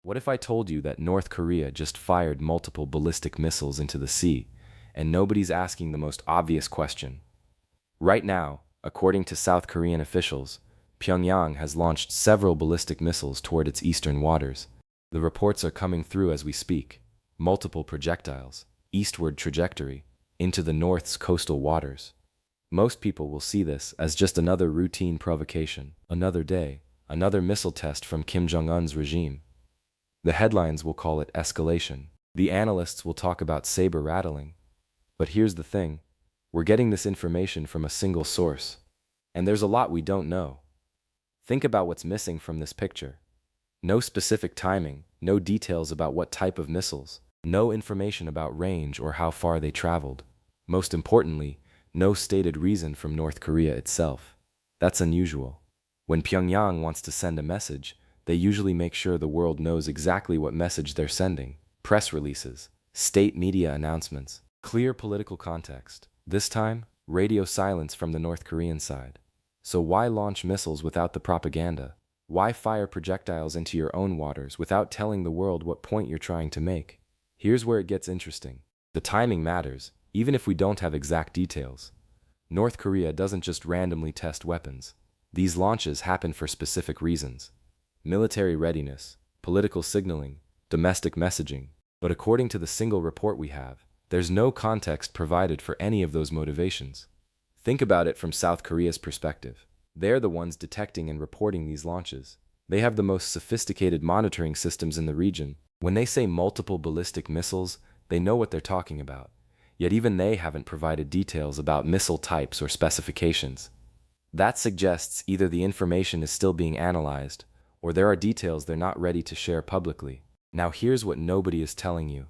What if I told you that North Korea just fired multiple ballistic missiles into the sea, and nobody's asking the most obvious question? Right now, according to South Korean officials, Pyongyang has launched several ballistic missiles toward its eastern waters. The reports are coming through as we speak. Multiple projectiles, eastward trajectory, into the North's coastal waters. Most people will see this as just another routine provocation, another day, another missile test from Kim Jong-un's regime. The headlines will call it escalation. The analysts will talk about saber rattling. But here's the thing. We're getting this information from a single source. And there's a lot we don't know. Think about what's missing from this picture. No specific timing, no details about what type of missiles, no information about range or how far they traveled. Most importantly, no stated reason from North Korea itself. That's unusual. When Pyongyang wants to send a message, they usually make sure the world knows exactly what message they're sending. Press releases, state media announcements, clear political context. This time, radio silence from the North Korean side. So why launch missiles without the propaganda? Why fire projectiles into your own waters without telling the world what point you're trying to make? Here's where it gets interesting. The timing matters, even if we don't have exact details. North Korea doesn't just randomly test weapons. These launches happen for specific reasons. Military readiness, political signaling, domestic messaging. But according to the single report we have, there's no context provided for any of those motivations. Think about it from South Korea's perspective. They're the ones detecting and reporting these launches. They have the most sophisticated monitoring systems in the region. When they say multiple ballistic missiles, they know what they're talking about. Yet even they haven't provided details about missile types or specifications. That suggests either the information is still being analyzed, or there are details they're not ready to share publicly. Now here's what nobody is telling you.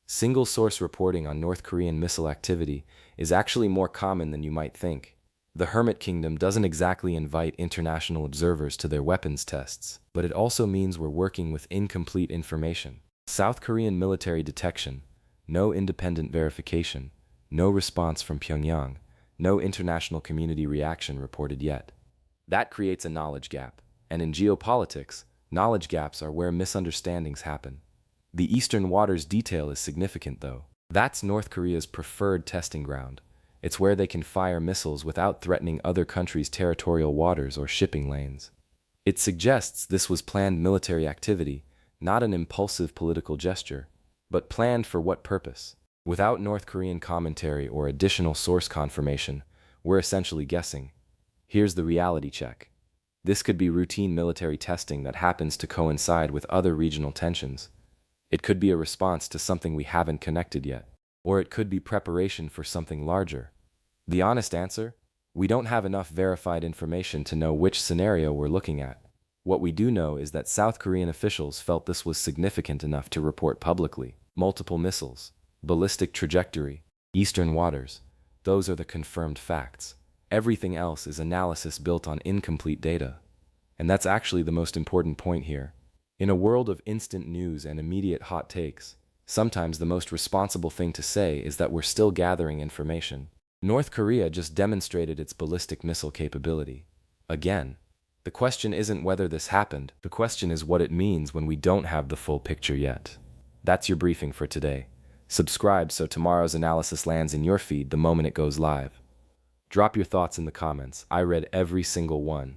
Single-source reporting on North Korean missile activity is actually more common than you might think. The Hermit Kingdom doesn't exactly invite international observers to their weapons tests, but it also means we're working with incomplete information. South Korean military detection, no independent verification, no response from Pyongyang, no international community reaction reported yet. That creates a knowledge gap, and in geopolitics, knowledge gaps are where misunderstandings happen. The Eastern Waters detail is significant, though. That's North Korea's preferred testing ground. It's where they can fire missiles without threatening other countries' territorial waters or shipping lanes. It suggests this was planned military activity, not an impulsive political gesture. But planned for what purpose? Without North Korean commentary or additional source confirmation, we're essentially guessing. Here's the reality check. This could be routine military testing that happens to coincide with other regional tensions. It could be a response to something we haven't connected yet. Or it could be preparation for something larger. The honest answer? We don't have enough verified information to know which scenario we're looking at. What we do know is that South Korean officials felt this was significant enough to report publicly. Multiple missiles, ballistic trajectory, eastern waters. Those are the confirmed facts. Everything else is analysis built on incomplete data. And that's actually the most important point here. In a world of instant news and immediate hot takes, sometimes the most responsible thing to say is that we're still gathering information. North Korea just demonstrated its ballistic missile capability. Again. The question isn't whether this happened, the question is what it means when we don't have the full picture yet. That's your briefing for today. Subscribe so tomorrow's analysis lands in your feed the moment it goes live. Drop your thoughts in the comments. I read every single one.